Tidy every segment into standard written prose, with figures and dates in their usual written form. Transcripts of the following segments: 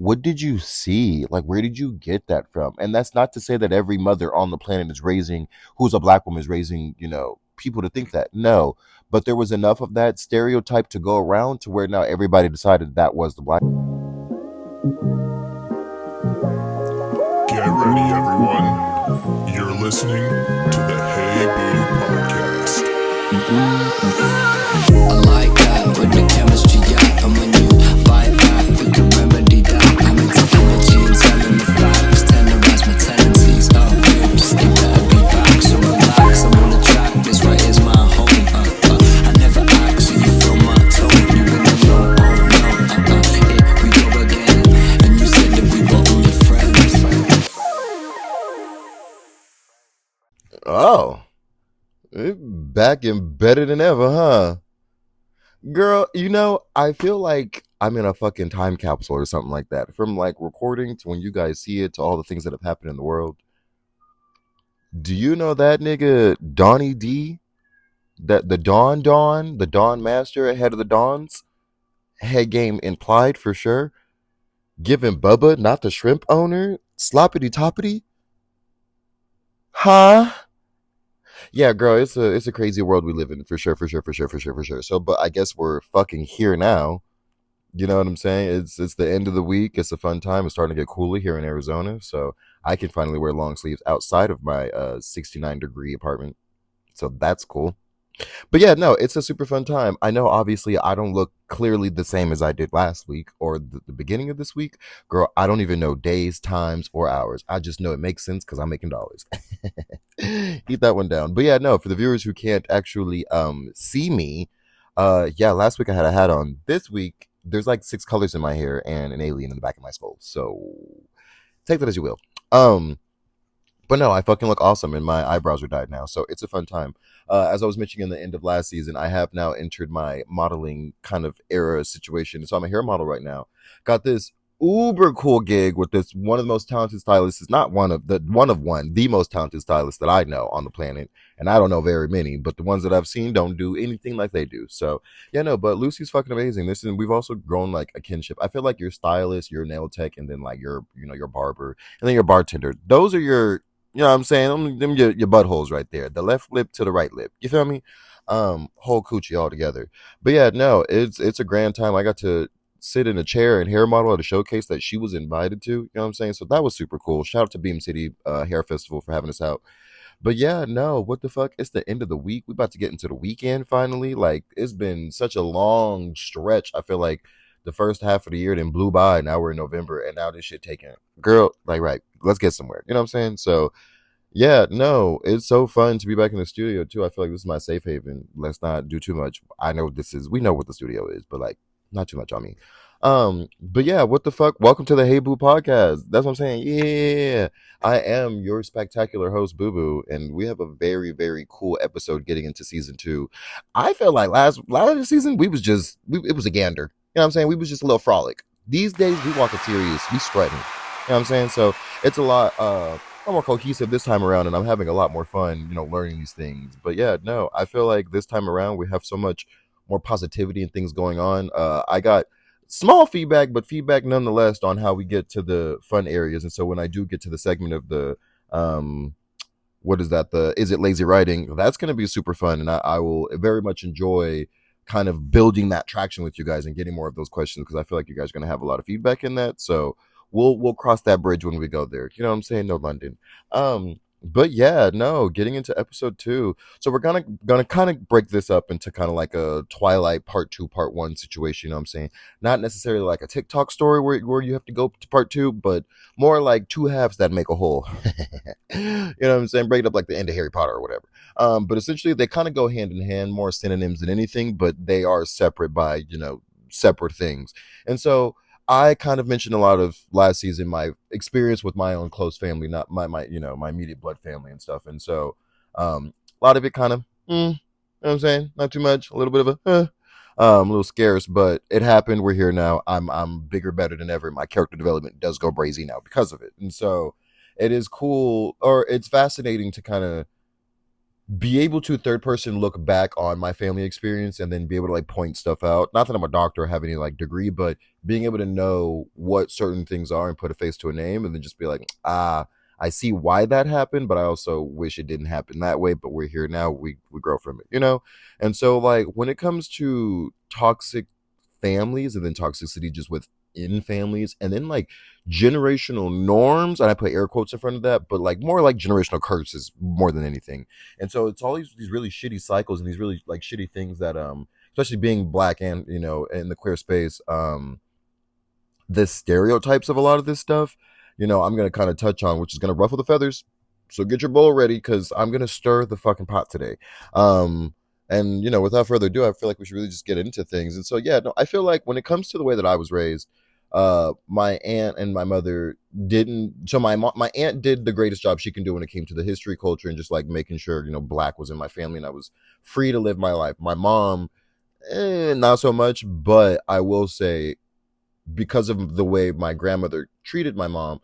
what did you see? Like, where did you get that from? And that's not to say that every mother on the planet is raising, who's a black woman, is raising, people to think that. No, but there was enough of that stereotype to go around to where now everybody decided that was the black. Get ready, everyone. You're listening to the Hey Boo podcast. I like that with the chemistry, yeah. And when you vibe back, we can remedy that. I'm into energy and telling the facts, tenderize my tendencies. Oops, they better be back, so relax. I'm on the track, this right is my home. I never ask, so you feel my tone. You been alone, oh no, we go again. And you said that we were only friends. Oh, back and better than ever, huh? Girl, I feel like I'm in a fucking time capsule or something like that. From like recording to when you guys see it to all the things that have happened in the world. Do you know that nigga Donnie D? That the Dawn Master, head of the Dons? Head game implied for sure. Giving Bubba, not the shrimp owner, sloppity toppity? Huh? Yeah, girl, it's a crazy world we live in for sure, for sure, for sure, for sure, for sure. So, but I guess we're fucking here now. You know what I'm saying? It's the end of the week. It's a fun time. It's starting to get cooler here in Arizona, so I can finally wear long sleeves outside of my 69-degree apartment. So that's cool. But yeah, no, it's a super fun time. I know obviously I don't look clearly the same as I did last week or the beginning of this week. Girl, I don't even know days, times, or hours. I just know it makes sense because I'm making dollars. Eat that one down. But yeah, no, for the viewers who can't actually see me, yeah, last week I had a hat on. This week, there's like 6 colors in my hair and an alien in the back of my skull. So take that as you will. But no, I fucking look awesome and my eyebrows are dyed now. So it's a fun time. As I was mentioning in the end of last season, I have now entered my modeling kind of era situation. So I'm a hair model right now. Got this uber cool gig with this one of the most talented stylists, not the most talented stylist that I know on the planet. And I don't know very many, but the ones that I've seen don't do anything like they do. So yeah, no, but Lucy's fucking amazing. We've also grown like a kinship. I feel like your stylist, your nail tech, and then like your barber, and then your bartender. Those are your, you know what I'm saying? Them your buttholes right there. The left lip to the right lip. You feel me? Whole coochie all together. But yeah, no, it's a grand time. I got to sit in a chair and hair model at a showcase that she was invited to. You know what I'm saying? So that was super cool. Shout out to Beam City Hair Festival for having us out. But yeah, no, what the fuck? It's the end of the week. We about to get into the weekend finally. Like, it's been such a long stretch. I feel like the first half of the year then blew by. Now we're in November and now this shit taking, girl, like, right, let's get somewhere. You know what I'm saying? So yeah, no, it's so fun to be back in the studio too. I feel like this is my safe haven. Let's not do too much. We know what the studio is, but like not too much on me. But yeah, what the fuck? Welcome to the Hey Boo podcast. That's what I'm saying. Yeah, I am your spectacular host, BooBoo, and we have a very, very cool episode getting into season 2. I felt like last season it was a gander. You know what I'm saying? We was just a little frolic. These days we walk a serious, we strutting. You know what I'm saying? So it's a lot more cohesive this time around, and I'm having a lot more fun, learning these things. But yeah, no, I feel like this time around we have so much more positivity and things going on. I got small feedback, but feedback nonetheless on how we get to the fun areas. And so when I do get to the segment of the what is that? The Is It Lazy Writing? That's going to be super fun, and I will very much enjoy kind of building that traction with you guys and getting more of those questions because I feel like you guys are going to have a lot of feedback in that. So we'll cross that bridge when we go there. You know what I'm saying? No London. But yeah, no, getting into episode 2. So we're gonna kind of break this up into kind of like a Twilight part 2, part 1 situation. You know what I'm saying? Not necessarily like a TikTok story where you have to go to part 2, but more like 2 halves that make a whole. You know what I'm saying? Break it up like the end of Harry Potter or whatever. But essentially they kind of go hand in hand, more synonyms than anything, but they are separate by, separate things. And so I kind of mentioned a lot of last season my experience with my own close family, not my my immediate blood family and stuff. And so a lot of it kind of, you know what I'm saying? Not too much, a little bit of a little scarce, but it happened. We're here now. I'm bigger, better than ever. My character development does go brazy now because of it. And so it is cool, or it's fascinating to kind of be able to third person look back on my family experience and then be able to like point stuff out. Not that I'm a doctor or have any like degree, but being able to know what certain things are and put a face to a name and then just be like, I see why that happened, but I also wish it didn't happen that way. But we're here now. We grow from it, you know? And so like when it comes to toxic families and then toxicity just within families and then like generational norms, and I put air quotes in front of that, but like more like generational curses more than anything. And so it's all these really shitty cycles and these really like shitty things that especially being black and you know in the queer space, the stereotypes of a lot of this stuff, you know, I'm gonna kind of touch on, which is gonna ruffle the feathers. So get your bowl ready because I'm gonna stir the fucking pot today. And you know, without further ado, I feel like we should really just get into things. And so yeah, no, I feel like when it comes to the way that I was raised, my aunt and my mother didn't. So my aunt did the greatest job she can do when it came to the history, culture, and just like making sure you know black was in my family and I was free to live my life. My mom, not so much, but I will say because of the way my grandmother treated my mom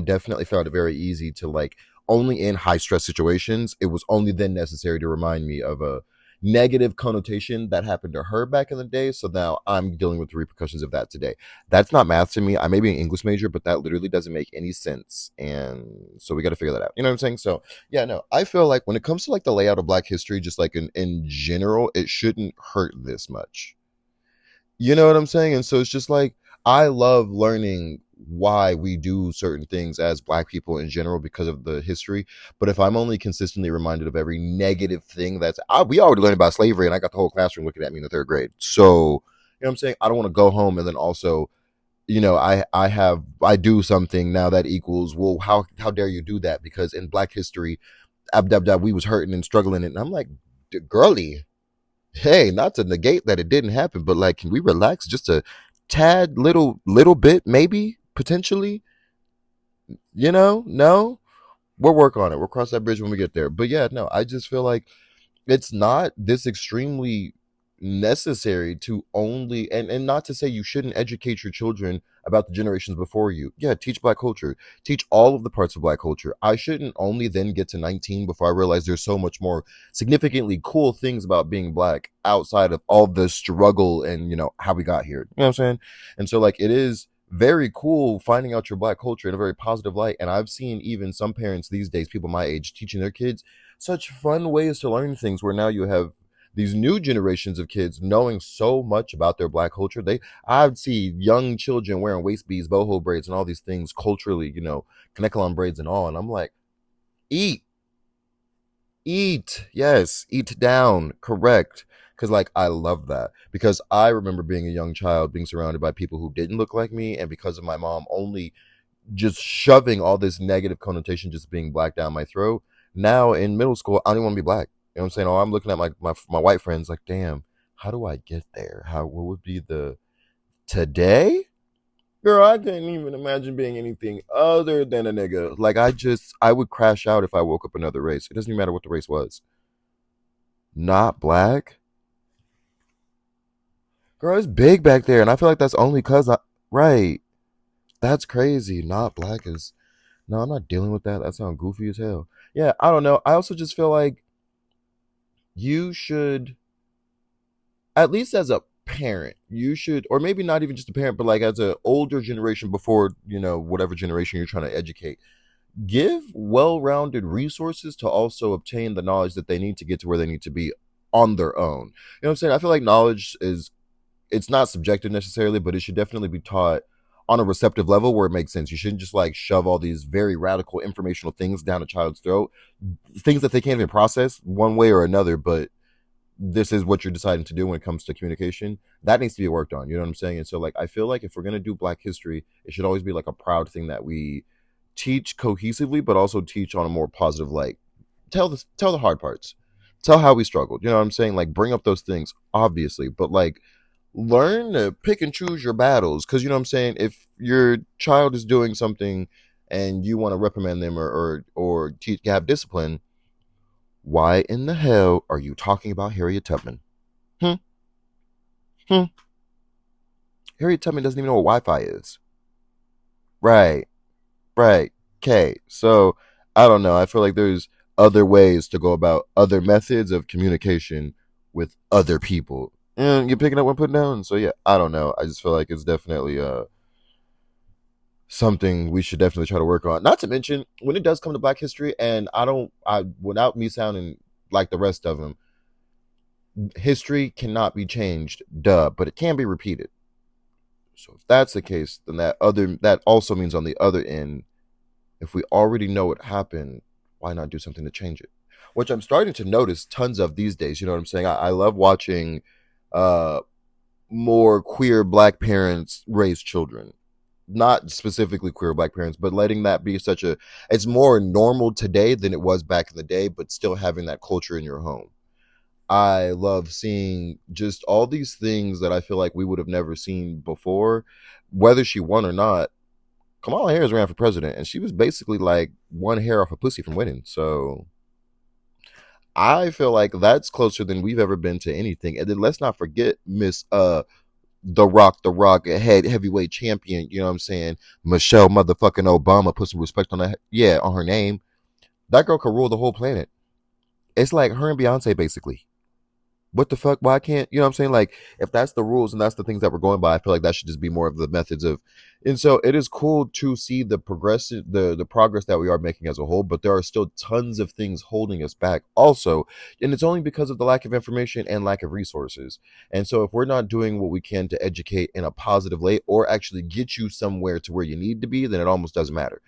definitely found it very easy to like only in high stress situations. It was only then necessary to remind me of a negative connotation that happened to her back in the day. So now I'm dealing with the repercussions of that today. That's not math to me. I may be an English major, but that literally doesn't make any sense. And so we got to figure that out. You know what I'm saying? So yeah, no, I feel like when it comes to like the layout of black history, just like in general, it shouldn't hurt this much. You know what I'm saying? And so it's just like I love learning why we do certain things as black people in general because of the history. But if I'm only consistently reminded of every negative thing we already learned about slavery and I got the whole classroom looking at me in the third grade. So, you know what I'm saying? I don't want to go home and then also, you know, I do something now that equals, well, how dare you do that? Because in black history, we was hurting and struggling. And I'm like, girly, hey, not to negate that it didn't happen, but like, can we relax just a tad little bit, maybe potentially? You know, no, we'll work on it. We'll cross that bridge when we get there. But yeah, no, I just feel like it's not this extremely necessary to only and not to say you shouldn't educate your children about the generations before you. Yeah, teach black culture, teach all of the parts of black culture. I shouldn't only then get to 19 before I realize there's so much more significantly cool things about being black outside of all the struggle and you know how we got here. You know what I'm saying? And so like it is very cool finding out your black culture in a very positive light. And I've seen even some parents these days, people my age, teaching their kids such fun ways to learn things where now you have these new generations of kids knowing so much about their black culture. I see young children wearing waist beads, boho braids, and all these things culturally, you know, Kanekalon braids and all. And I'm like, eat, yes, eat down, correct. Because like I love that because I remember being a young child being surrounded by people who didn't look like me, and because of my mom only just shoving all this negative connotation just being black down my throat. Now in middle school, I don't even want to be black. You know what I'm saying? Oh, I'm looking at my white friends like, damn, how do I get there? What would be the today? Girl, I couldn't even imagine being anything other than a nigga. Like I would crash out if I woke up another race. It doesn't even matter what the race was. Not black? Girl, it's big back there. And I feel like that's only cause right. That's crazy. Not black is no, I'm not dealing with that. That sounds goofy as hell. Yeah, I don't know. I also just feel like you should, at least as a parent, you should, or maybe not even just a parent, but like as an older generation before, you know, whatever generation you're trying to educate, give well-rounded resources to also obtain the knowledge that they need to get to where they need to be on their own. You know what I'm saying? I feel like knowledge is, it's not subjective necessarily, but it should definitely be taught on a receptive level where it makes sense. You shouldn't just like shove all these very radical informational things down a child's throat, things that they can't even process one way or another, but this is what you're deciding to do when it comes to communication. That needs to be worked on. You know what I'm saying? And so like I feel like if we're gonna do black history, it should always be like a proud thing that we teach cohesively, but also teach on a more positive light. Tell the hard parts. Tell how we struggled. You know what I'm saying? Like bring up those things, obviously, but like learn to pick and choose your battles. Because you know what I'm saying, if your child is doing something and you want to reprimand them or teach, have discipline, why in the hell are you talking about Harriet Tubman? Hmm? Hmm? Harriet Tubman doesn't even know what Wi-Fi is. Right. Okay. So I don't know. I feel like there's other ways to go about other methods of communication with other people. And you're picking up what I'm putting down. So yeah, I don't know. I just feel like it's definitely something we should definitely try to work on. Not to mention when it does come to Black history, and I without me sounding like the rest of them, history cannot be changed, duh, but it can be repeated. So if that's the case, then that also means on the other end, if we already know what happened, why not do something to change it? Which I'm starting to notice tons of these days. You know what I'm saying? I love watching uh, more queer Black parents raise children. Not specifically queer Black parents, but letting that be such a. It's more normal today than it was back in the day, but still having that culture in your home. I love seeing just all these things that I feel like we would have never seen before, whether she won or not. Kamala Harris ran for president, and she was basically like one hair off a pussy from winning. So I feel like that's closer than we've ever been to anything. And then let's not forget Miss the Rock, heavyweight champion. You know what I'm saying? Michelle motherfucking Obama. Put some respect on that. Yeah, on her name. That girl could rule the whole planet. It's like her and Beyonce basically. What the fuck? Why can't you know what I'm saying? Like, if that's the rules and that's the things that we're going by, I feel like that should just be more of the methods of. And so it is cool to see the progress that we are making as a whole, but there are still tons of things holding us back also, and it's only because of the lack of information and lack of resources. And so if we're not doing what we can to educate in a positive way or actually get you somewhere to where you need to be, then it almost doesn't matter.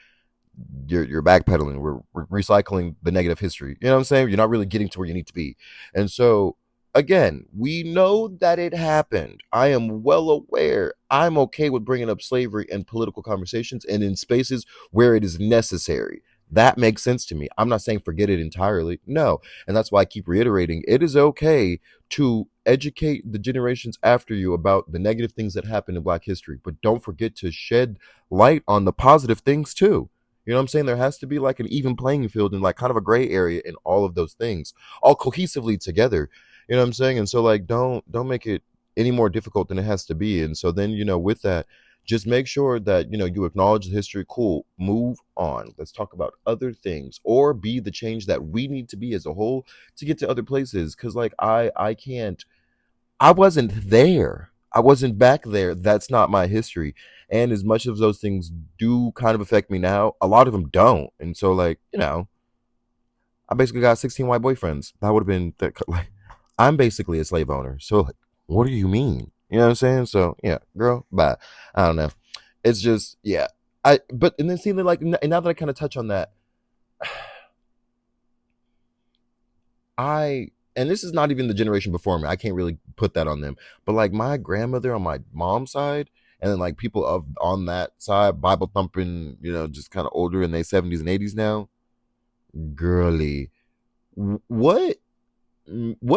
You're backpedaling. We're recycling the negative history. You know what I'm saying? You're not really getting to where you need to be. And so again, we know that it happened. I am well aware. I'm okay with bringing up slavery in political conversations and in spaces where it is necessary. That makes sense to me. I'm not saying forget it entirely. No. And that's why I keep reiterating it is okay to educate the generations after you about the negative things that happen in Black history, but don't forget to shed light on the positive things too. You know what I'm saying? There has to be like an even playing field and like kind of a gray area in all of those things, all cohesively together. You know what I'm saying? And so like don't make it any more difficult than it has to be. And so then, with that, just make sure that, you acknowledge the history. Cool. Move on. Let's talk about other things or be the change that we need to be as a whole to get to other places. Cause like I can't I wasn't there. I wasn't back there. That's not my history. And as much as those things do kind of affect me now, a lot of them don't. And so like, I basically got 16 white boyfriends. That would have been like I'm basically a slave owner. So like, what do you mean? You know what I'm saying? So yeah, girl, bye. I don't know. It's just yeah. But and then see like and now that I kind of touch on that, and this is not even the generation before me. I can't really put that on them. But like my grandmother on my mom's side, and then like people of on that side, Bible thumping, just kind of older in their 70s and 80s now. Girly, what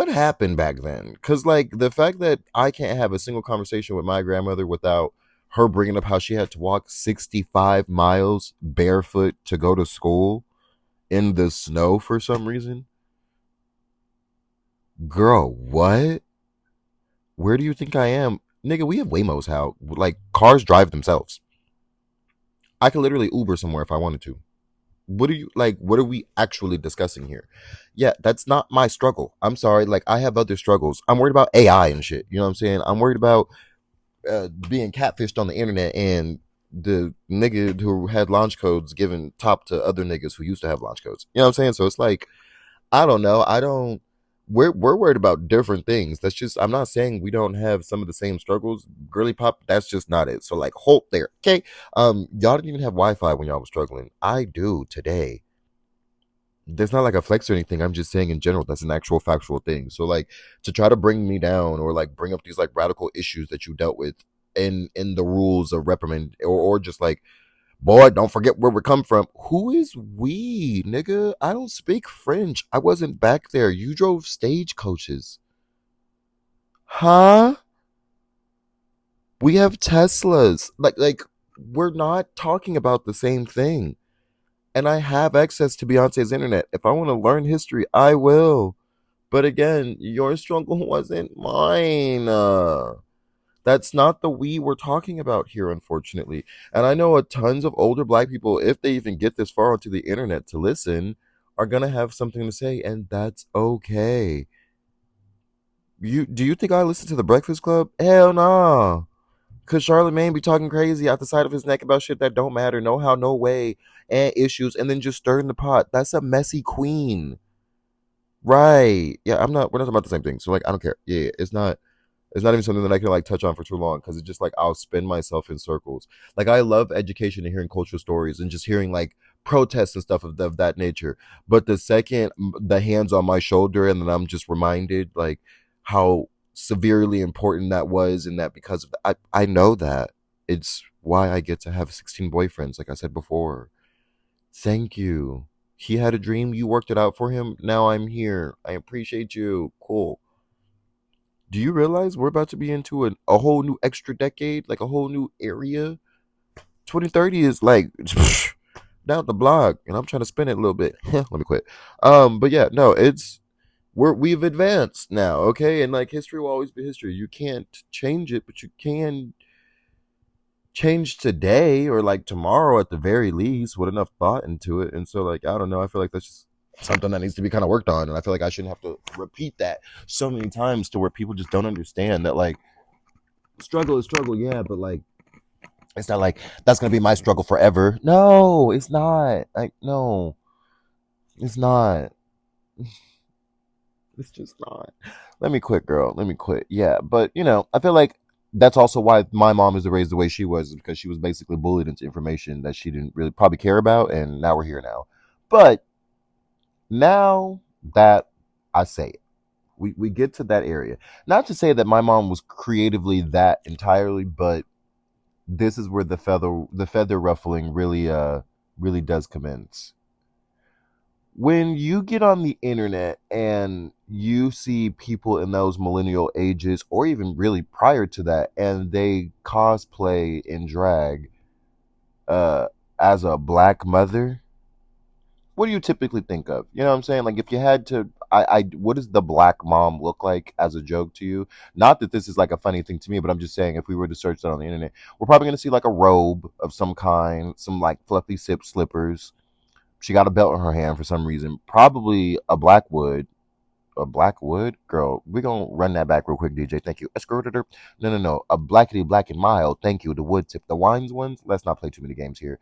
happened back then? Because like the fact that I can't have a single conversation with my grandmother without her bringing up how she had to walk 65 miles barefoot to go to school in the snow for some reason. Girl, what? Where do you think I am? Nigga, we have Waymos. How? Like, cars drive themselves. I could literally Uber somewhere if I wanted to. What are we actually discussing here? Yeah, that's not my struggle. I'm sorry. Like, I have other struggles. I'm worried about AI and shit. You know what I'm saying? I'm worried about being catfished on the internet and the nigga who had launch codes giving top to other niggas who used to have launch codes. You know what I'm saying? So it's like, I don't know. I don't. We're worried about different things. That's just. I'm not saying we don't have some of the same struggles. Girly pop. That's just not it. So like, hold there. Okay. Y'all didn't even have Wi-Fi when y'all was struggling. I do today. There's not like a flex or anything. I'm just saying in general. That's an actual factual thing. So like, to try to bring me down or like bring up these like radical issues that you dealt with in the rules of reprimand or just like, boy, don't forget where we come from. Who is we, nigga? I don't speak French. I wasn't back there. You drove stagecoaches. Huh? We have Teslas. Like we're not talking about the same thing. And I have access to Beyonce's internet. If I want to learn history, I will. But again, your struggle wasn't mine. That's not the we we're talking about here, unfortunately. And I know a tons of older Black people, if they even get this far onto the internet to listen, are gonna have something to say, and that's okay. Do you think I listen to the Breakfast Club? Hell no. Cause Charlamagne be talking crazy out the side of his neck about shit that don't matter, no how, no way, and issues, and then just stirring the pot. That's a messy queen. Right. Yeah, we're not talking about the same thing. So like I don't care. Yeah, it's not even something that I can like touch on for too long because it's just like I'll spin myself in circles. Like I love education and hearing cultural stories and just hearing like protests and stuff of that nature. But the second the hands on my shoulder and then I'm just reminded like how severely important that was and that because of that, I know that. It's why I get to have 16 boyfriends, like I said before. Thank you. He had a dream, you worked it out for him. Now I'm here. I appreciate you. Cool. Do you realize we're about to be into a whole new extra decade, like a whole new area? 2030 is like down the block, and I'm trying to spin it a little bit. Let me quit. But yeah, no, we've advanced now, okay? And like history will always be history. You can't change it, but you can change today or like tomorrow at the very least with enough thought into it. And so like I don't know, I feel like that's just something that needs to be kind of worked on, and I feel like I shouldn't have to repeat that so many times to where people just don't understand that like struggle is struggle, yeah, but like it's not like that's gonna be my struggle forever. No, it's not. Like no, it's not. It's just not. Let me quit, girl. Let me quit. Yeah, but I feel like that's also why my mom is raised the way she was, because she was basically bullied into information that she didn't really probably care about, and now we're here now. But now that I say it, we get to that area. Not to say that my mom was creatively that entirely, but this is where the feather ruffling really does commence. When you get on the internet and you see people in those millennial ages or even really prior to that and they cosplay and drag uh as a black mother, what do you typically think of? You know what I'm saying? Like if you had to what does the black mom look like as a joke to you? Not that this is like a funny thing to me, but I'm just saying if we were to search that on the internet, we're probably gonna see like a robe of some kind, some like fluffy slippers. She got a belt in her hand for some reason. Probably a Blackwood. A Blackwood? Girl, we're going to run that back real quick, DJ. Thank you. Escorted her. No. A Blackety Black and Mild. Thank you. The wood tip. The wines ones. Let's not play too many games here.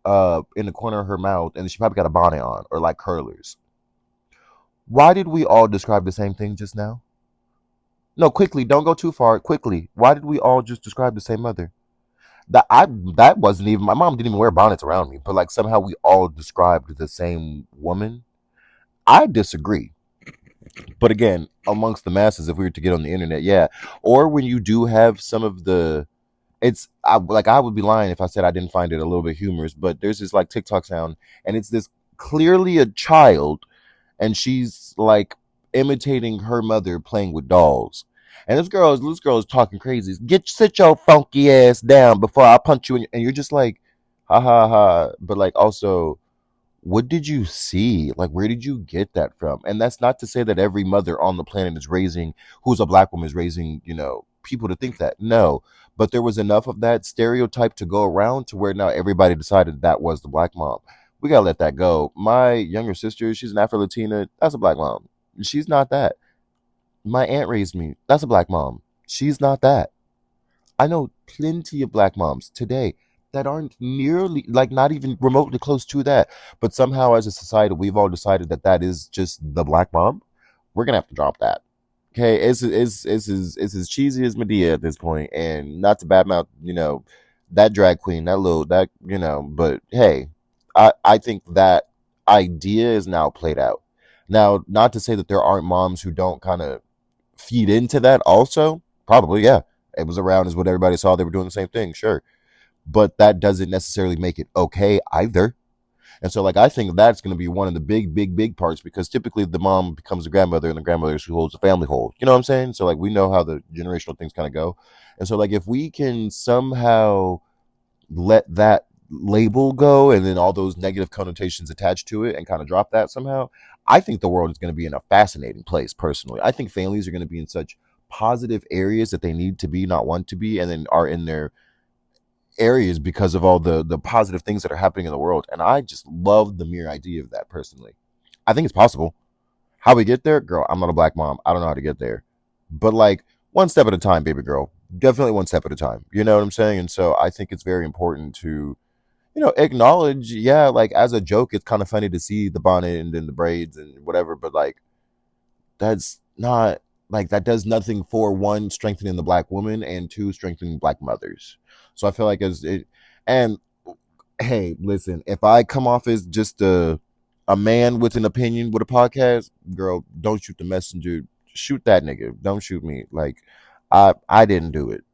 In the corner of her mouth. And she probably got a bonnet on. Or like curlers. Why did we all describe the same thing just now? No, quickly. Don't go too far. Quickly. Why did we all just describe the same mother? That wasn't even, my mom didn't even wear bonnets around me, but like somehow we all described the same woman. I disagree. But again, amongst the masses, if we were to get on the internet, yeah. Or when you do have some of the, I would be lying if I said I didn't find it a little bit humorous. But there's this like TikTok sound, and it's this clearly a child, and she's like imitating her mother playing with dolls. And this girl is talking crazy. Sit your funky ass down before I punch you. And you're just like, ha ha ha. But like also, what did you see? Like, where did you get that from? And that's not to say that every mother on the planet who's a black woman is raising, people to think that. No. But there was enough of that stereotype to go around to where now everybody decided that was the black mom. We gotta let that go. My younger sister, she's an Afro Latina. That's a black mom. She's not that. My aunt raised me. That's a black mom. She's not that. I know plenty of black moms today that aren't nearly, like, not even remotely close to that. But somehow, as a society, we've all decided that that is just the black mom. We're gonna have to drop that. Okay, it's as cheesy as Medea at this point, and not to badmouth, that drag queen, But hey, I think that idea is now played out. Now, not to say that there aren't moms who don't kind of feed into that also. Probably, yeah. It was around as what everybody saw. They were doing the same thing, sure. But that doesn't necessarily make it okay either. And so, like, I think that's going to be one of the big, big, big parts, because typically the mom becomes a grandmother and the grandmother is who holds the family hold. You know what I'm saying? So, like, we know how the generational things kind of go. And so, like, if we can somehow let that label go and then all those negative connotations attached to it and kind of drop that somehow, I think the world is going to be in a fascinating place. Personally, I think families are going to be in such positive areas that they need to be, not want to be, and then are in their areas because of all the positive things that are happening in the world. And I just love the mere idea of that personally. I think it's possible. How we get there, girl, I'm not a black mom. I don't know how to get there. But like one step at a time, baby girl. Definitely one step at a time. You know what I'm saying? And so I think it's very important to, acknowledge, yeah, like as a joke, it's kind of funny to see the bonnet and then the braids and whatever, but like that's not like that does nothing for one, strengthening the black woman, and two, strengthening black mothers. So I feel like as it and hey, listen, if I come off as just a man with an opinion with a podcast, girl, don't shoot the messenger. Shoot that nigga. Don't shoot me. Like I didn't do it.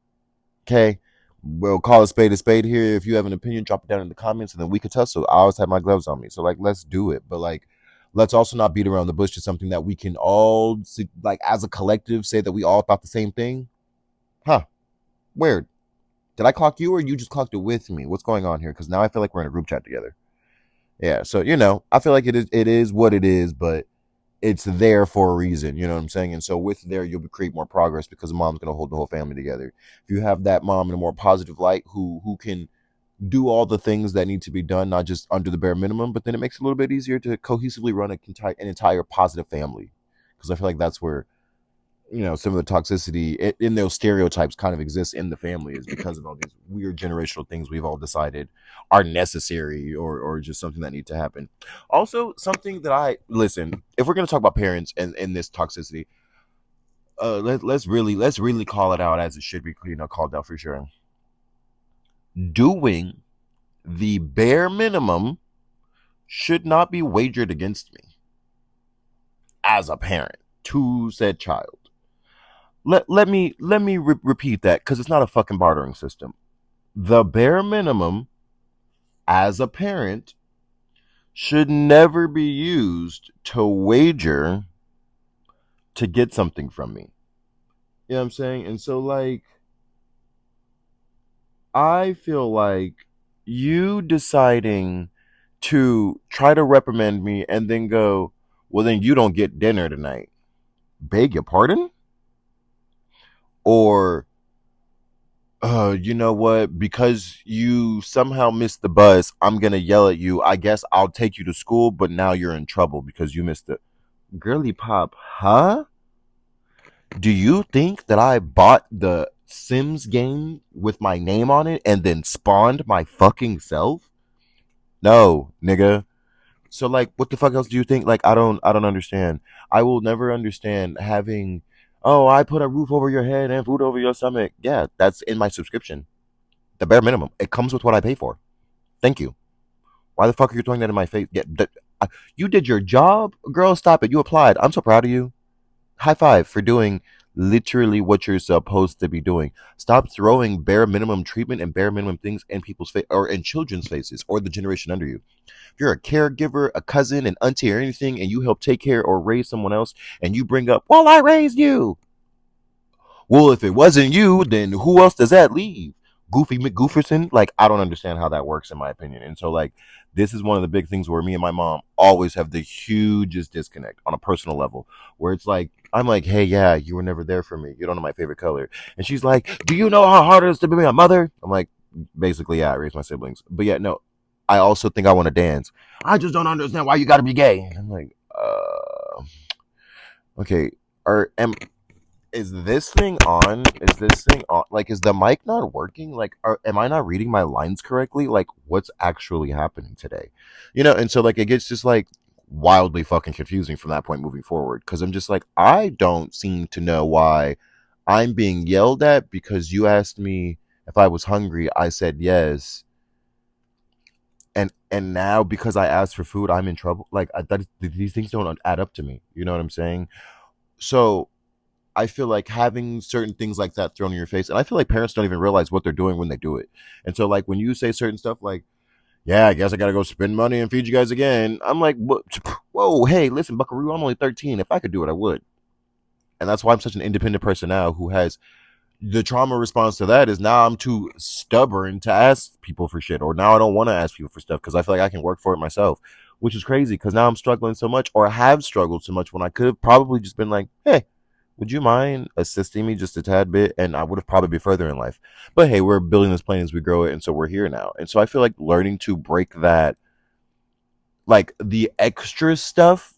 Okay. We'll call a spade here. If you have an opinion, drop it down in the comments and then we could tussle. I always have my gloves on me. So like let's do it. But like let's also not beat around the bush to something that we can all like as a collective say that we all thought the same thing. Huh. Weird. Did I clock you or you just clocked it with me? What's going on here? Because now I feel like we're in a group chat together. Yeah, so I feel like it is what it is, but it's there for a reason, you know what I'm saying? And so with there, you'll create more progress because the mom's gonna hold the whole family together. If you have that mom in a more positive light who can do all the things that need to be done, not just under the bare minimum, but then it makes it a little bit easier to cohesively run an entire positive family. Because I feel like that's where some of the toxicity in those stereotypes kind of exists in the family is because of all these weird generational things we've all decided are necessary or just something that need to happen. Also, something that listen, if we're going to talk about parents and this toxicity, let's really call it out as it should be, called out for sure. Doing the bare minimum should not be wagered against me as a parent to said child. Let me repeat that because it's not a fucking bartering system. The bare minimum as a parent should never be used to wager to get something from me. You know what I'm saying? And so like I feel like you deciding to try to reprimand me and then go, well then you don't get dinner tonight. Beg your pardon? Or, you know what? Because you somehow missed the bus, I'm going to yell at you. I guess I'll take you to school, but now you're in trouble because you missed it. Girly pop, huh? Do you think that I bought the Sims game with my name on it and then spawned my fucking self? No, nigga. So like, what the fuck else do you think? Like, I don't understand. I will never understand having, oh, I put a roof over your head and food over your stomach. Yeah, that's in my subscription. The bare minimum. It comes with what I pay for. Thank you. Why the fuck are you throwing that in my face? Yeah, you did your job, girl. Stop it. You applied. I'm so proud of you. High five for doing literally what you're supposed to be doing. Stop throwing bare minimum treatment and bare minimum things in people's face or in children's faces or the generation under you. If you're a caregiver, a cousin, an auntie, or anything, and you help take care or raise someone else, and you bring up, well, I raised you. Well, if it wasn't you, then who else does that leave? Goofy McGooferson? Like, I don't understand how that works, in my opinion. And so, like, this is one of the big things where me and my mom always have the hugest disconnect on a personal level, where it's like, I'm like, hey, yeah, you were never there for me. You don't know my favorite color. And she's like, do you know how hard it is to be a mother? I'm like, basically, yeah, I raised my siblings. But yeah, no, I also think I want to dance. I just don't understand why you got to be gay. I'm like, okay, is this thing on? Is this thing on? Like, is the mic not working? Like, am I not reading my lines correctly? Like, what's actually happening today? And so, like, it gets just, like, wildly fucking confusing from that point moving forward. Because I'm just like, I don't seem to know why I'm being yelled at because you asked me if I was hungry. I said yes. And now because I asked for food, I'm in trouble. Like, these things don't add up to me. You know what I'm saying? So I feel like having certain things like that thrown in your face, and I feel like parents don't even realize what they're doing when they do it. And so, like, when you say certain stuff like, yeah, I guess I gotta go spend money and feed you guys again, I'm like, what? Whoa, hey, listen, buckaroo, I'm only 13. If I could do it, I would. And that's why I'm such an independent person now who has the trauma response to that is now I'm too stubborn to ask people for shit, or now I don't want to ask people for stuff because I feel like I can work for it myself, which is crazy because now I'm struggling so much, or have struggled so much when I could have probably just been like, hey, would you mind assisting me just a tad bit? And I would have probably been further in life. But hey, we're building this plane as we grow it. And so we're here now. And so I feel like learning to break that, like the extra stuff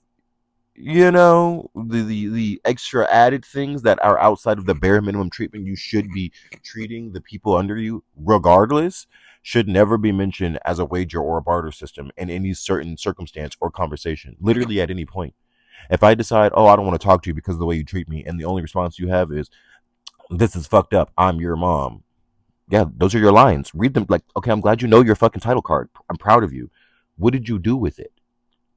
the extra added things that are outside of the bare minimum treatment you should be treating the people under you regardless should never be mentioned as a wager or a barter system in any certain circumstance or conversation, literally at any point. If I decide, oh, I don't want to talk to you because of the way you treat me, and the only response you have is, this is fucked up, I'm your mom. Yeah, those are your lines. Read them like, okay, I'm glad you know your fucking title card. I'm proud of you. What did you do with it?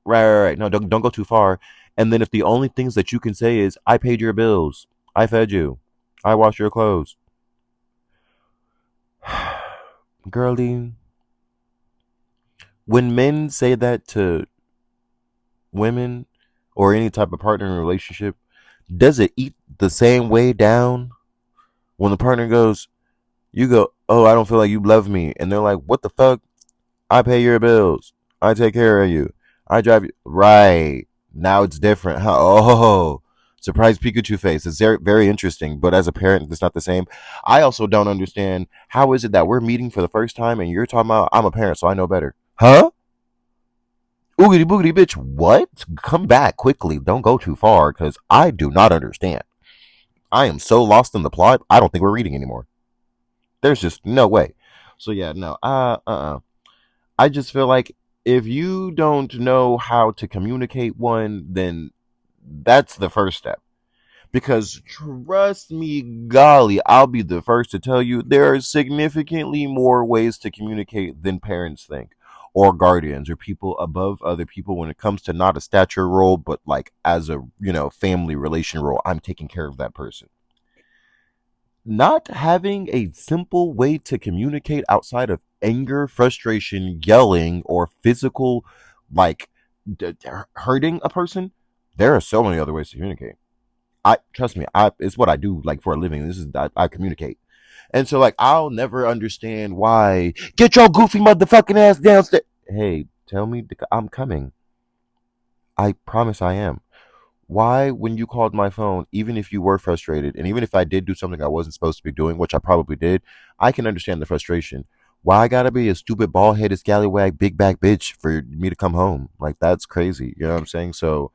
Right. No, don't go too far. And then if the only things that you can say is, I paid your bills, I fed you, I washed your clothes. Girlie, when men say that to women or any type of partner in a relationship, does it eat the same way down when the partner goes, you go, oh, I don't feel like you love me. And they're like, what the fuck? I pay your bills. I take care of you. I drive you. Right. Now it's different. Huh? Oh, surprise Pikachu face. It's very, very interesting. But as a parent, it's not the same. I also don't understand how is it that we're meeting for the first time and you're talking about, I'm a parent, so I know better. Huh? Oogity boogity bitch. What? Come back quickly. Don't go too far because I do not understand. I am so lost in the plot, I don't think we're reading anymore. There's just no way. So yeah, no. I just feel like if you don't know how to communicate one, then that's the first step. Because trust me, golly, I'll be the first to tell you there are significantly more ways to communicate than parents think, or guardians, or people above other people when it comes to not a stature role, but like as a family relation role. I'm taking care of that person. Not having a simple way to communicate outside of anger, frustration, yelling, or physical, like hurting a person, there are so many other ways to communicate. I trust me, it's what I do like for a living. This is I communicate, and so like I'll never understand why get your goofy motherfucking ass downstairs. Hey, tell me I'm coming. I promise I am. Why, when you called my phone, even if you were frustrated, and even if I did do something I wasn't supposed to be doing, which I probably did, I can understand the frustration. Why I gotta be a stupid bald headed scallywag big back bitch for me to come home? Like that's crazy. You know what I'm saying? So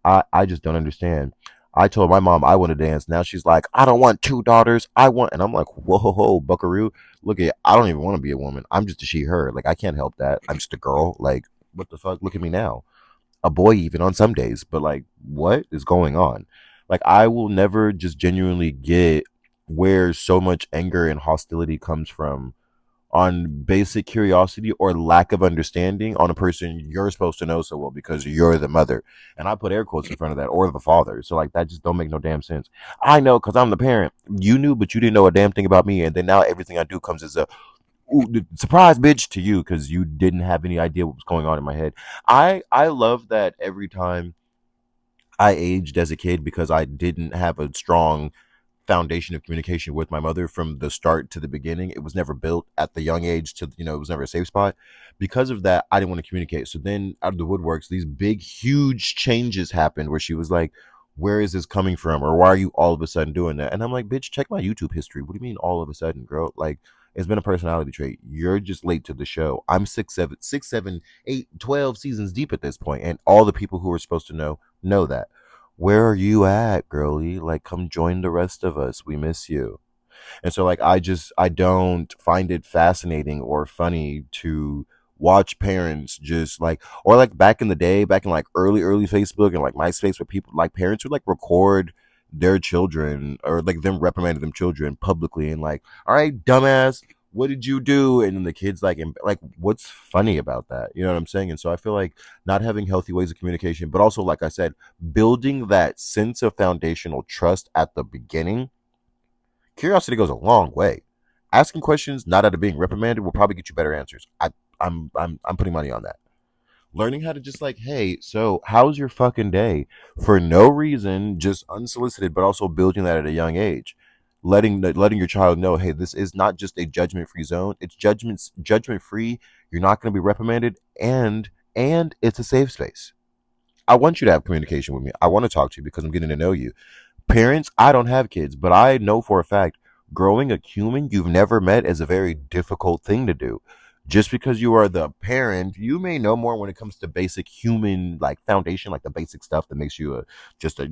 I just don't understand. I told my mom I want to dance. Now she's like, I don't want two daughters. I want, and I'm like, whoa, ho, ho, buckaroo. Look at, I don't even want to be a woman. I'm just a she, her. Like I can't help that. I'm just a girl. Like what the fuck? Look at me now, a boy even on some days, but like what is going on? Like I will never just genuinely get where so much anger and hostility comes from on basic curiosity or lack of understanding on a person you're supposed to know so well because you're the mother. And I put air quotes in front of that, or the father. So like that just don't make no damn sense. I know because I'm the parent. You knew, but you didn't know a damn thing about me. And then now everything I do comes as a surprise bitch to you because you didn't have any idea what was going on in my head. I love that every time I aged as a kid because I didn't have a strong foundation of communication with my mother from the start to the beginning. It was never built at the young age to, it was never a safe spot. Because of that, I didn't want to communicate. So then out of the woodworks, these big, huge changes happened where she was like, where is this coming from? Or why are you all of a sudden doing that? And I'm like, bitch, check my YouTube history. What do you mean all of a sudden, girl? Like, it's been a personality trait. You're just late to the show. I'm 6, 7, 8, 12 seasons deep at this point, and all the people who are supposed to know that. Where are you at, girlie? Like, come join the rest of us. We miss you. And so like I don't find it fascinating or funny to watch parents just like, or like back in the day, back in like early Facebook and like MySpace, where people like parents would like record their children or like them reprimanding them children publicly and like, all right, dumbass, what did you do? And then the kids like what's funny about that? You know what I'm saying? And so I feel like not having healthy ways of communication, but also like I said, building that sense of foundational trust at the beginning. Curiosity goes a long way. Asking questions not out of being reprimanded will probably get you better answers. I'm putting money on that. Learning how to just like, hey, so how's your fucking day? For no reason, just unsolicited, but also building that at a young age. Letting your child know, hey, this is not just a judgment free zone. It's judgment free. You're not going to be reprimanded, and it's a safe space. I want you to have communication with me. I want to talk to you because I'm getting to know you. Parents, I don't have kids, but I know for a fact growing a human you've never met is a very difficult thing to do. Just because you are the parent, you may know more when it comes to basic human like foundation, like the basic stuff that makes you just a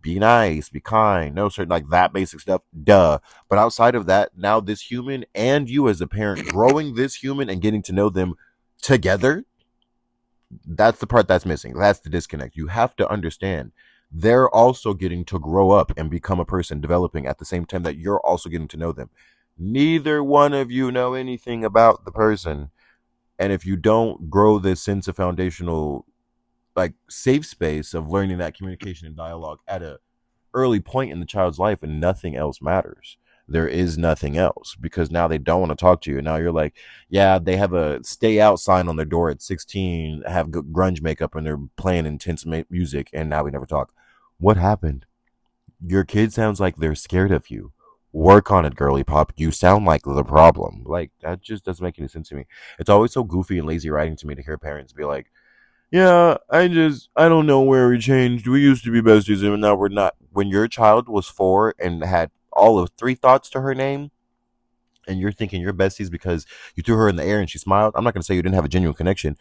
be nice, be kind, no certain like that basic stuff. Duh. But outside of that, now this human and you as a parent growing this human and getting to know them together, that's the part that's missing. That's the disconnect. You have to understand they're also getting to grow up and become a person developing at the same time that you're also getting to know them. Neither one of you know anything about the person. And if you don't grow this sense of foundational, like safe space of learning that communication and dialogue at a early point in the child's life, and nothing else matters. There is nothing else because now they don't want to talk to you. Now you're like, yeah, they have a stay out sign on their door at 16, have grunge makeup, and they're playing intense music, and now we never talk. What happened? Your kid sounds like they're scared of you. Work on it, girly pop. You sound like the problem. Like, that just doesn't make any sense to me. It's always so goofy and lazy writing to me to hear parents be like, yeah, I don't know where we changed. We used to be besties and now we're not. When your child was 4 and had all of 3 thoughts to her name, and you're thinking you're besties because you threw her in the air and she smiled, I'm not going to say you didn't have a genuine connection.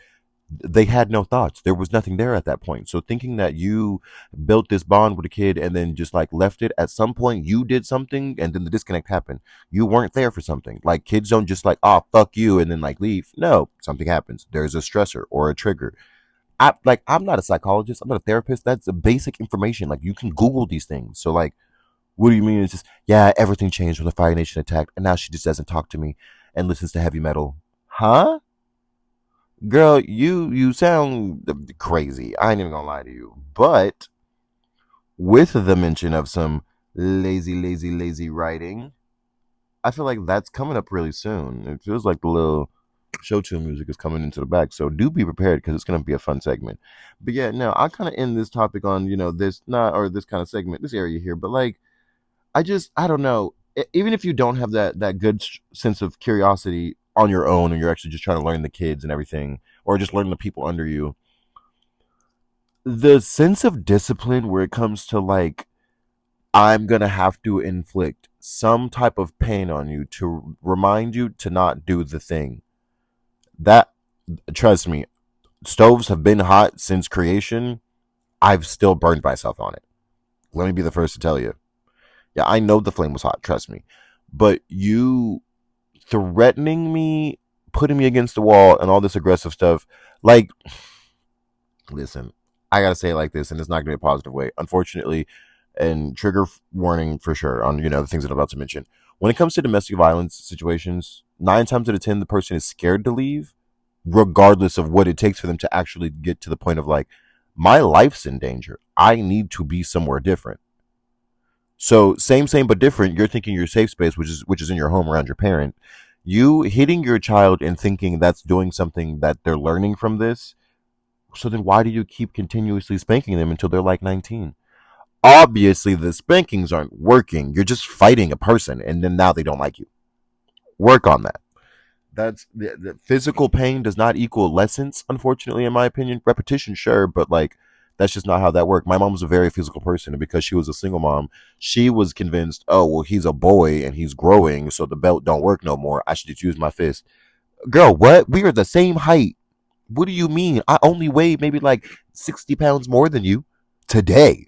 They had no thoughts. There was nothing there at that point. So thinking that you built this bond with a kid and then just like left it, at some point you did something and then the disconnect happened. You weren't there for something. Like kids don't just like, oh, fuck you, and then like leave. No, something happens. There's a stressor or a trigger. I'm not a psychologist. I'm not a therapist. That's the basic information. Like you can Google these things. So like, what do you mean? It's just, yeah, everything changed when the Fire Nation attacked, and now she just doesn't talk to me and listens to heavy metal. Huh? Girl, you sound crazy. I ain't even gonna lie to you. But with the mention of some lazy writing, I feel like that's coming up really soon. It feels like the little show tune music is coming into the back. So do be prepared because it's gonna be a fun segment. But yeah, no, I kind of end this topic on, this not or this kind of segment, this area here, but like I don't know. Even if you don't have that good sense of curiosity on your own, and you're actually just trying to learn the kids and everything, or just learn the people under you, the sense of discipline where it comes to like, I'm gonna have to inflict some type of pain on you to remind you to not do the thing. That, trust me, stoves have been hot since creation. I've still burned myself on it. Let me be the first to tell you. Yeah, I know the flame was hot, trust me. But you threatening me, putting me against the wall, and all this aggressive stuff, like, listen, I gotta say it like this, and it's not gonna be a positive way. Unfortunately, and trigger warning for sure on, the things that I'm about to mention. When it comes to domestic violence situations, 9 times out of 10, the person is scared to leave, regardless of what it takes for them to actually get to the point of like, my life's in danger. I need to be somewhere different. So same but different. You're thinking your safe space, which is in your home around your parent. You hitting your child and thinking that's doing something that they're learning from this. So then why do you keep continuously spanking them until they're like 19? Obviously, the spankings aren't working. You're just fighting a person, and then now they don't like you. Work on that. That's the physical pain does not equal lessons, unfortunately, in my opinion. Repetition, sure, but like that's just not how that worked. My mom was a very physical person, and because she was a single mom, she was convinced, oh well, he's a boy and he's growing, so the belt don't work no more. I should just use my fist. Girl, what? We are the same height. What do you mean? I only weigh maybe like 60 pounds more than you today.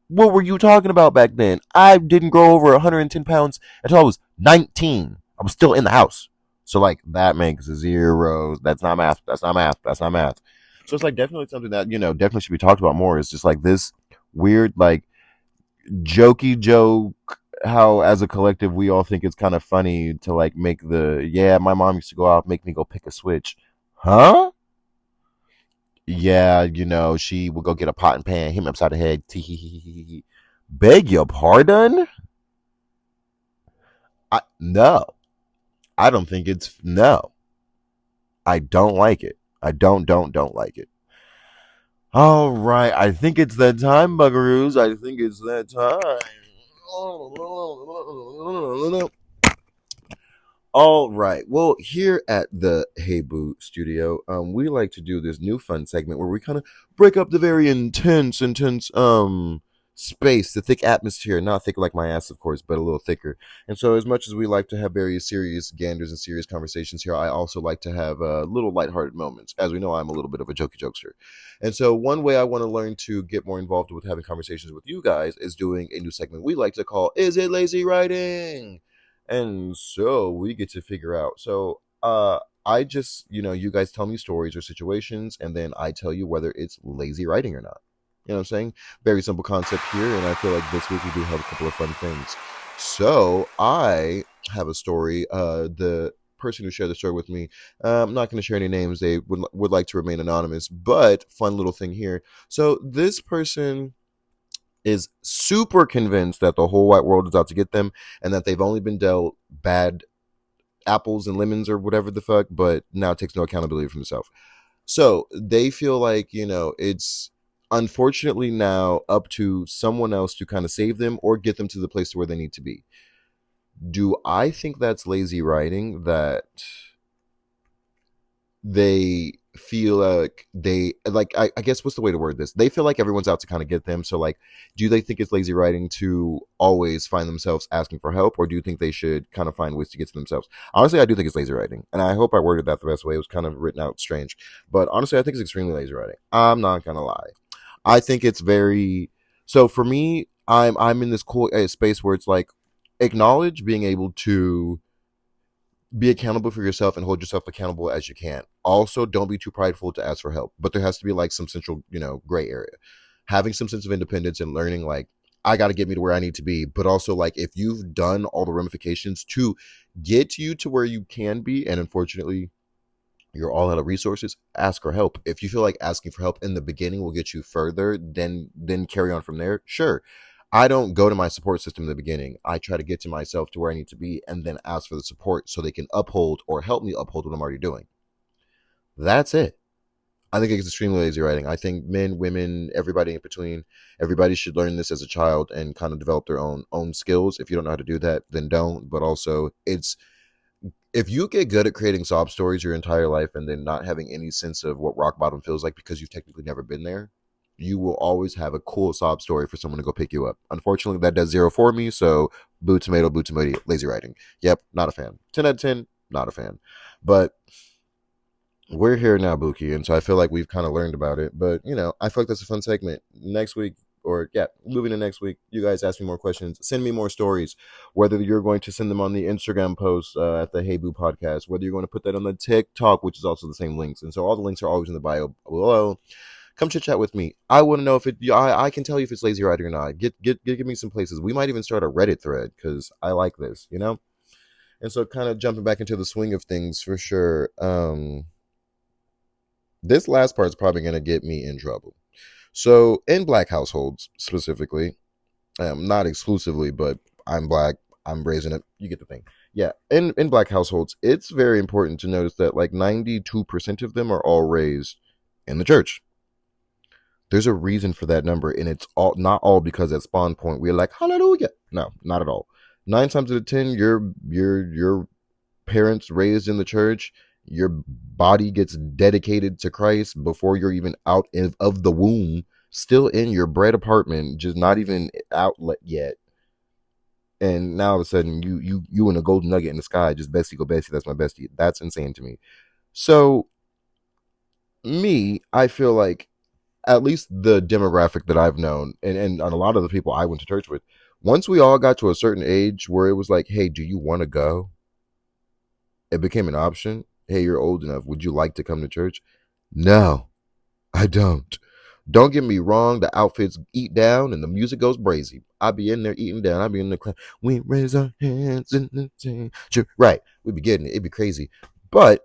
What were you talking about back then? I didn't grow over 110 pounds until I was 19. I was still in the house. So, like, that makes zeros. That's not math. That's not math. That's not math. So, it's like definitely something that, definitely should be talked about more. It's just like this weird, like, jokey joke. How, as a collective, we all think it's kind of funny to, like, make yeah, my mom used to go out, make me go pick a switch. Huh? Yeah, she would go get a pot and pan, hit me upside the head. Beg your pardon? No. I don't think no. I don't like it. I don't like it. All right. I think it's that time, buggeroos. I think it's that time. All right. Well, here at the Hey Boo studio, we like to do this new fun segment where we kind of break up the very intense, space, the thick atmosphere, not thick like my ass, of course, but a little thicker. And so, as much as we like to have very serious ganders and serious conversations here, I also like to have little lighthearted moments. As we know, I'm a little bit of a jokey jokester. And so, one way I want to learn to get more involved with having conversations with you guys is doing a new segment we like to call "Is It Lazy Writing?" And so, we get to figure out. I just, you guys tell me stories or situations, and then I tell you whether it's lazy writing or not. You know what I'm saying? Very simple concept here, and I feel like this week we do have a couple of fun things. So I have a story. The person who shared the story with me, I'm not going to share any names. They would like to remain anonymous, but fun little thing here. So this person is super convinced that the whole white world is out to get them, and that they've only been dealt bad apples and lemons or whatever the fuck, but now takes no accountability for himself. So they feel like, it's unfortunately now up to someone else to kind of save them or get them to the place where they need to be. Do I think that's lazy writing? That they feel like I guess what's the way to word this? They feel like everyone's out to kind of get them. So like, do they think it's lazy writing to always find themselves asking for help, or do you think they should kind of find ways to get to themselves? Honestly, I do think it's lazy writing, and I hope I worded that the best way. It was kind of written out strange, but honestly, I think it's extremely lazy writing. I'm not gonna lie. I think it's very, so for me, I'm in this cool space where it's like, acknowledge being able to be accountable for yourself and hold yourself accountable as you can. Also, don't be too prideful to ask for help, but there has to be like some central, gray area. Having some sense of independence and learning, like, I got to get me to where I need to be, but also like, if you've done all the ramifications to get you to where you can be, and unfortunately you're all out of resources, ask for help. If you feel like asking for help in the beginning will get you further, then carry on from there. Sure. I don't go to my support system in the beginning. I try to get to myself to where I need to be and then ask for the support so they can uphold or help me uphold what I'm already doing. That's it. I think it's extremely lazy writing. I think men, women, everybody in between, everybody should learn this as a child and kind of develop their own skills. If you don't know how to do that, then don't. But also, if you get good at creating sob stories your entire life and then not having any sense of what rock bottom feels like because you've technically never been there, you will always have a cool sob story for someone to go pick you up. Unfortunately, that does 0 for me, so boo tomato, lazy writing. Yep, not a fan. 10 out of 10, not a fan. But we're here now, Buki, and so I feel like we've kind of learned about it. But, I feel like that's a fun segment. Next week, moving to next week, you guys ask me more questions. Send me more stories, whether you're going to send them on the Instagram post at the Hey Boo podcast, whether you're going to put that on the TikTok, which is also the same links. And so all the links are always in the bio below. Come chit chat with me. I want to know if I can tell you if it's lazy writing or not. Give me some places. We might even start a Reddit thread because I like this, And so kind of jumping back into the swing of things for sure. This last part is probably going to get me in trouble. So in Black households specifically, not exclusively, but I'm Black, I'm raising it. You get the thing. Yeah, in Black households, it's very important to notice that like 92% of them are all raised in the church. There's a reason for that number, and it's not all because at spawn point we're like hallelujah. No, not at all. 9 times out of 10, your parents raised in the church, your body gets dedicated to Christ before you're even out of the womb, still in your bread apartment, just not even outlet yet. And now all of a sudden you and a golden nugget in the sky, just bestie go bestie, that's my bestie. That's insane to me. So I feel like at least the demographic that I've known and a lot of the people I went to church with, once we all got to a certain age where it was like, hey, do you want to go? It became an option. Hey, you're old enough. Would you like to come to church? No, I don't. Don't get me wrong. The outfits eat down and the music goes brazy. I'll be in there eating down. I'll be in the class. We raise our hands in the change. Right. We'd be getting it. It'd be crazy. But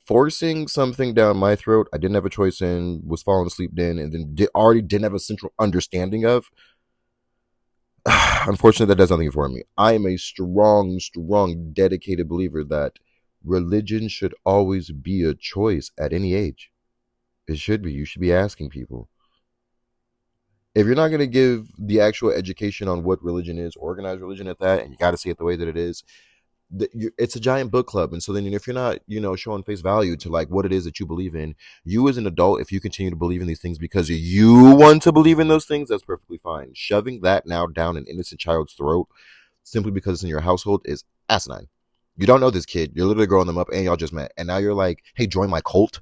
forcing something down my throat I didn't have a choice in, was falling asleep in, and then already didn't have a central understanding of, unfortunately, that does nothing for me. I am a strong, dedicated believer that religion should always be a choice at any age. It should be. You should be asking people. If you're not going to give the actual education on what religion is, organized religion at that, and you got to see it the way that it is, it's a giant book club, and so then if you're not, showing face value to like what it is that you believe in, you as an adult, if you continue to believe in these things because you want to believe in those things, that's perfectly fine. Shoving that now down an innocent child's throat simply because it's in your household is asinine. You don't know this kid. You're literally growing them up, and y'all just met, and now you're like, "Hey, join my cult."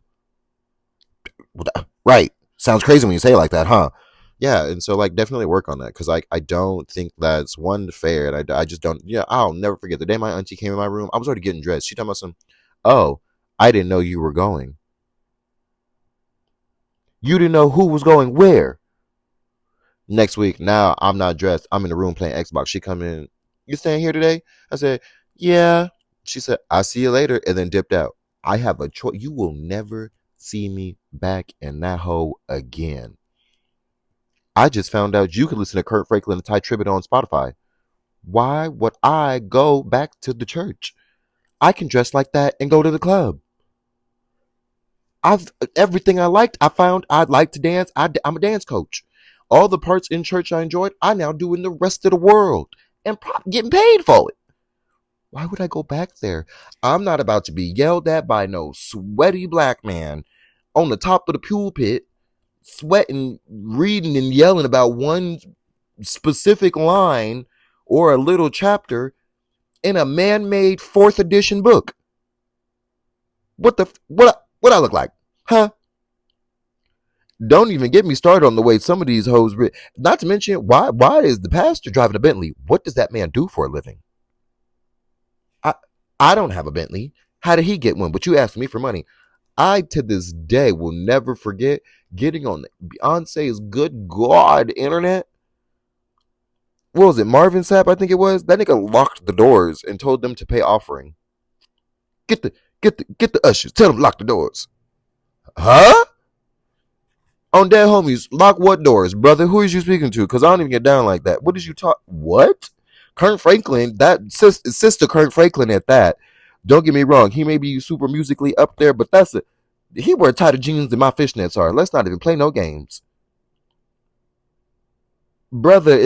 Right? Sounds crazy when you say it like that, huh? Yeah, and so like definitely work on that because I don't think that's one fair, and I just don't. Yeah, I'll never forget the day my auntie came in my room. I was already getting dressed. She talking about some, oh, I didn't know you were going. You didn't know who was going where. Next week, now I'm not dressed. I'm in the room playing Xbox. She come in. You staying here today? I said, yeah. She said, I'll see you later, and then dipped out. I have a choice. You will never see me back in that hole again. I just found out you can listen to Kurt Franklin and Ty Tribbett on Spotify. Why would I go back to the church? I can dress like that and go to the club. I've everything I liked. I found I'd like to dance. I'm a dance coach. All the parts in church I enjoyed, I now do in the rest of the world and getting paid for it. Why would I go back there? I'm not about to be yelled at by no sweaty black man on the top of the pulpit, sweating, reading, and yelling about one specific line or a little chapter in a man-made 4th edition book. What I look like? Huh? Don't even get me started on the way some of these hoes not to mention why is the pastor driving a Bentley? What does that man do for a living? I don't have a Bentley. How did he get one? But you asked me for money. I to this day will never forget getting on Beyonce's good God internet. What was it, Marvin Sapp? I think it was. That nigga locked the doors and told them to pay offering. Get the ushers. Tell them to lock the doors. Huh? On dead homies, lock what doors, brother? Who is you speaking to? Because I don't even get down like that. What did you talk? What? Kurt Franklin, that sister Kurt Franklin at that. Don't get me wrong. He may be super musically up there, but that's it. He wear tighter jeans than my fishnets are. Let's not even play no games. Brother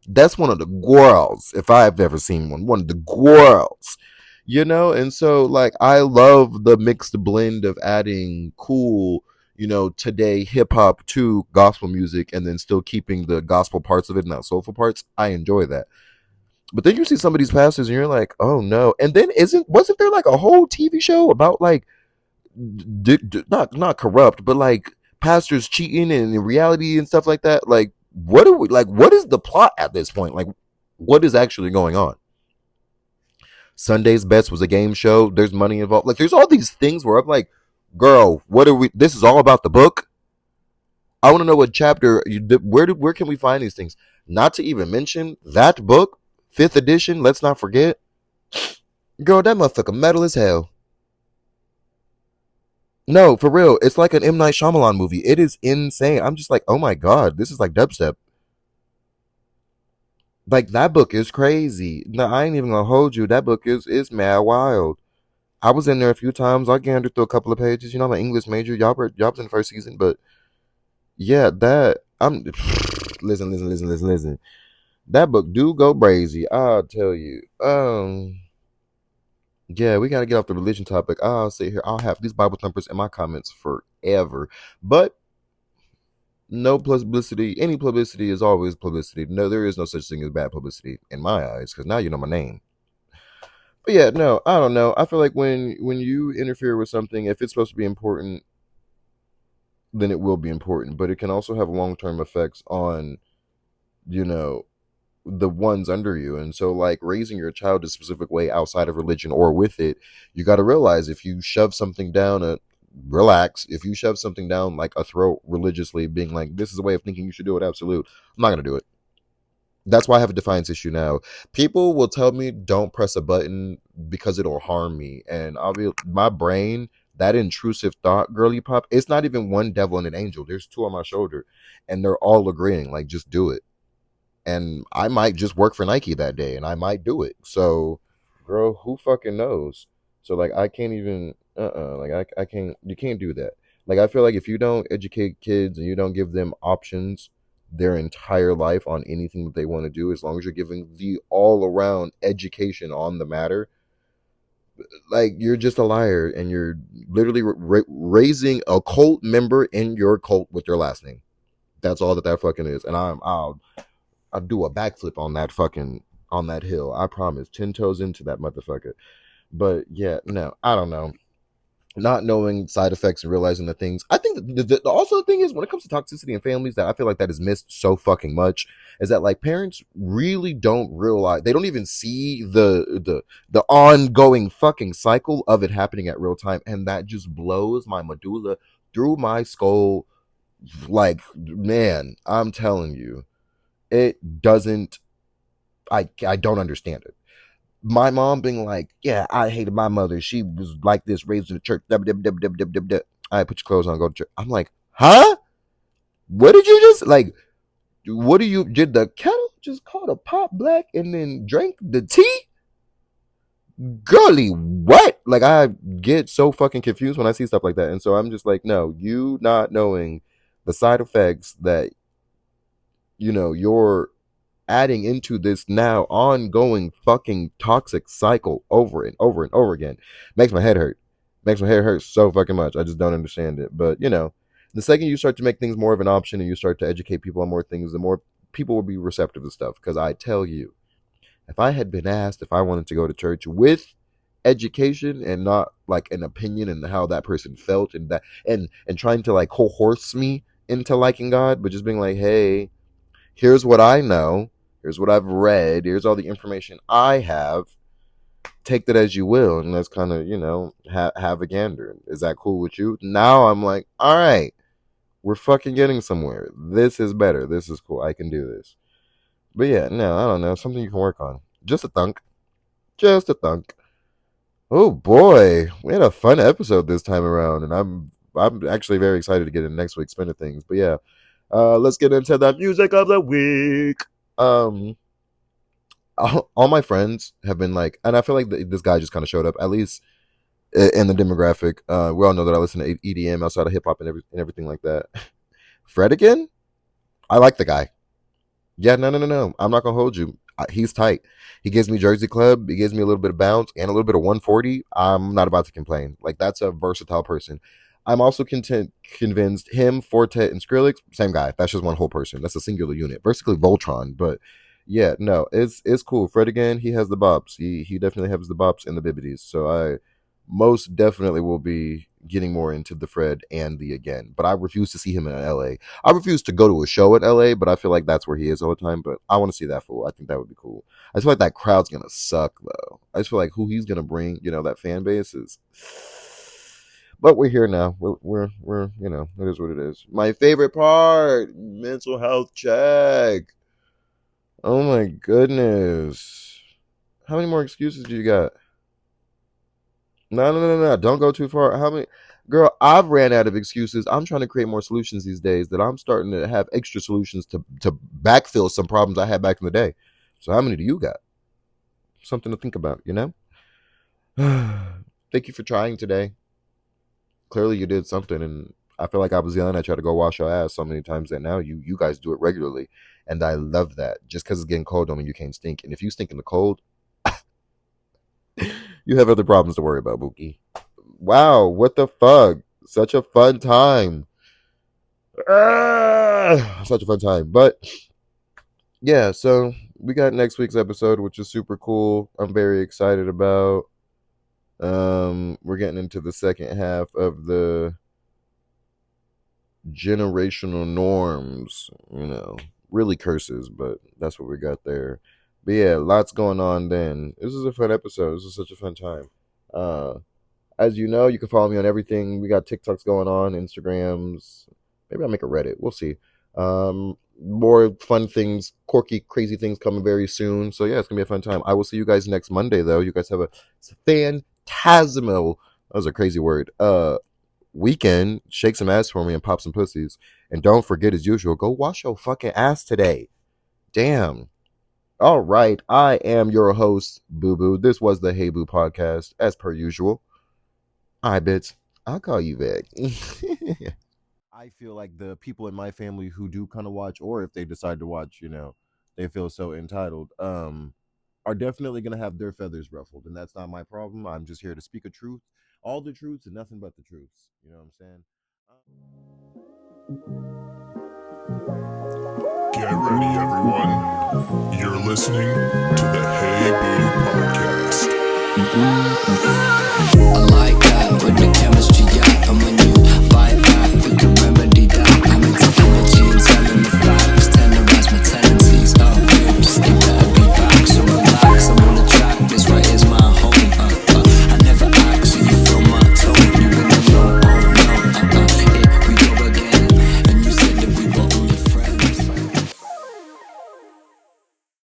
that's one of the girls, if I've ever seen one of the girls. And so like I love the mixed blend of adding cool, today hip hop to gospel music and then still keeping the gospel parts of it, not soulful parts. I enjoy that. But then you see some of these pastors and you're like, oh no. And then wasn't there like a whole TV show about like not corrupt, but like pastors cheating and in reality and stuff like that? Like what is the plot at this point? Like what is actually going on? Sunday's Best was a game show. There's money involved. Like there's all these things where I'm like, girl, this is all about the book. I want to know what chapter where can we find these things? Not to even mention that book, 5th edition, let's not forget. Girl, that motherfucker metal as hell. No, for real. It's like an M. Night Shyamalan movie. It is insane. I'm just like, oh my God, this is like dubstep. Like that book is crazy. No, I ain't even gonna hold you. That book is mad wild. I was in there a few times. I gandered through a couple of pages. I'm an English major. Y'all was in the first season, but yeah, that I'm listen. That book do go crazy. I'll tell you. Yeah, we gotta get off the religion topic. I'll sit here. I'll have these Bible thumpers in my comments forever. But no publicity. Any publicity is always publicity. No, there is no such thing as bad publicity in my eyes, because now you know my name. But yeah, no, I don't know. I feel like when you interfere with something, if it's supposed to be important, then it will be important. But it can also have long-term effects on, the ones under you. And so like raising your child a specific way outside of religion or with it, you got to realize if you shove something down if you shove something down like a throat religiously, being like, this is a way of thinking, you should do it, absolute, I'm not going to do it. That's why I have a defiance issue now. People will tell me don't press a button because it'll harm me. And my brain, that intrusive thought, girly pop, it's not even one devil and an angel. There's 2 on my shoulder and they're all agreeing, like, just do it. And I might just work for Nike that day and I might do it. So, girl, who fucking knows? So like, I can't even, like I can't, you can't do that. Like, I feel like if you don't educate kids and you don't give them options their entire life on anything that they want to do, as long as you're giving the all around education on the matter, Like you're just a liar, and you're literally raising a cult member in your cult with your last name. That's all that that fucking is. And I'll do a backflip on that fucking on that hill. I promise. 10 toes into that motherfucker. But yeah, no, I don't know. Not knowing side effects and realizing the things. I think also the thing is when it comes to toxicity in families that I feel like that is missed so fucking much is that like parents really don't realize, they don't even see the ongoing fucking cycle of it happening at real time, and that just blows my medulla through my skull. Like, man, I'm telling you, it doesn't. I don't understand it. My mom being like, yeah, I hated my mother. She was like this, raised in the church. I put your clothes on, go to church. I'm like, huh? What did you just like? What do you did the kettle just call the pot black and then drank the tea? Girly, what? Like I get so fucking confused when I see stuff like that, and so I'm just like, no, you not knowing the side effects that you're adding into this now ongoing fucking toxic cycle over and over and over again makes my head hurt. Makes my head hurt so fucking much. I just don't understand it. But the second you start to make things more of an option and you start to educate people on more things, the more people will be receptive to stuff. Because I tell you, if I had been asked if I wanted to go to church with education and not like an opinion and how that person felt and that and trying to like coerce me into liking God, but just being like, hey, here's what I know. Here's what I've read. Here's all the information I have. Take that as you will. And that's kind of, have a gander. Is that cool with you? Now I'm like, all right, we're fucking getting somewhere. This is better. This is cool. I can do this. But yeah, no, I don't know. Something you can work on. Just a thunk. Just a thunk. Oh boy. We had a fun episode this time around. And I'm actually very excited to get in next week's spin of things. But yeah. Let's get into the music of the week. Um, all my friends have been like, and I feel like this guy just kind of showed up, at least in the demographic. We all know that I listen to EDM outside of hip hop and everything like that. Fred again? I like the guy. Yeah, no. I'm not gonna hold you. He's tight. He gives me Jersey Club. He gives me a little bit of bounce and a little bit of 140. I'm not about to complain. Like that's a versatile person. I'm also convinced him, Fortet, and Skrillex, same guy. That's just one whole person. That's a singular unit. Basically Voltron. But yeah, no, it's cool. Fred again, he has the bops. He definitely has the bops and the bibbities. So I most definitely will be getting more into the Fred and the again. But I refuse to see him in LA. I refuse to go to a show in LA, but I feel like that's where he is all the time. But I want to see that fool. I think that would be cool. I feel like that crowd's gonna suck though. I just feel like who he's gonna bring, that fan base is. But we're here now. We're it is what it is. My favorite part, mental health check. Oh my goodness. How many more excuses do you got? No. Don't go too far. How many? Girl, I've ran out of excuses. I'm trying to create more solutions these days that I'm starting to have extra solutions to backfill some problems I had back in the day. So how many do you got? Something to think about, Thank you for trying today. Clearly you did something, and I feel like I was yelling at you to go wash your ass so many times that now you guys do it regularly, and I love that. Just because it's getting cold don't mean you can't stink, and if you stink in the cold, you have other problems to worry about, Bookie. Wow, what the fuck? Such a fun time. Such a fun time. But yeah, so we got next week's episode, which is super cool. I'm very excited about. We're getting into the second half of the generational norms, really curses, but that's what we got there. But yeah, lots going on then. This is a fun episode. This is such a fun time. As you know, you can follow me on everything. We got TikToks going on, Instagrams. Maybe I'll make a Reddit. We'll see. More fun things, quirky, crazy things coming very soon. So yeah, it's gonna be a fun time. I will see you guys next Monday though. You guys have a phantasmal, that was a crazy word, weekend. Shake some ass for me and pop some pussies. And don't forget, as usual, go wash your fucking ass today. Damn. All right, I am your host, BooBoo. This was the Hey Boo podcast, as per usual. All right, bitch. I'll call you back. I feel like the people in my family who do kind of watch, or if they decide to watch, they feel so entitled. are definitely going to have their feathers ruffled, and that's not my problem. I'm just here to speak a truth, all the truths and nothing but the truths. You know what I'm saying? Get ready, everyone. You're listening to the Hey Boo Podcast. I like that with the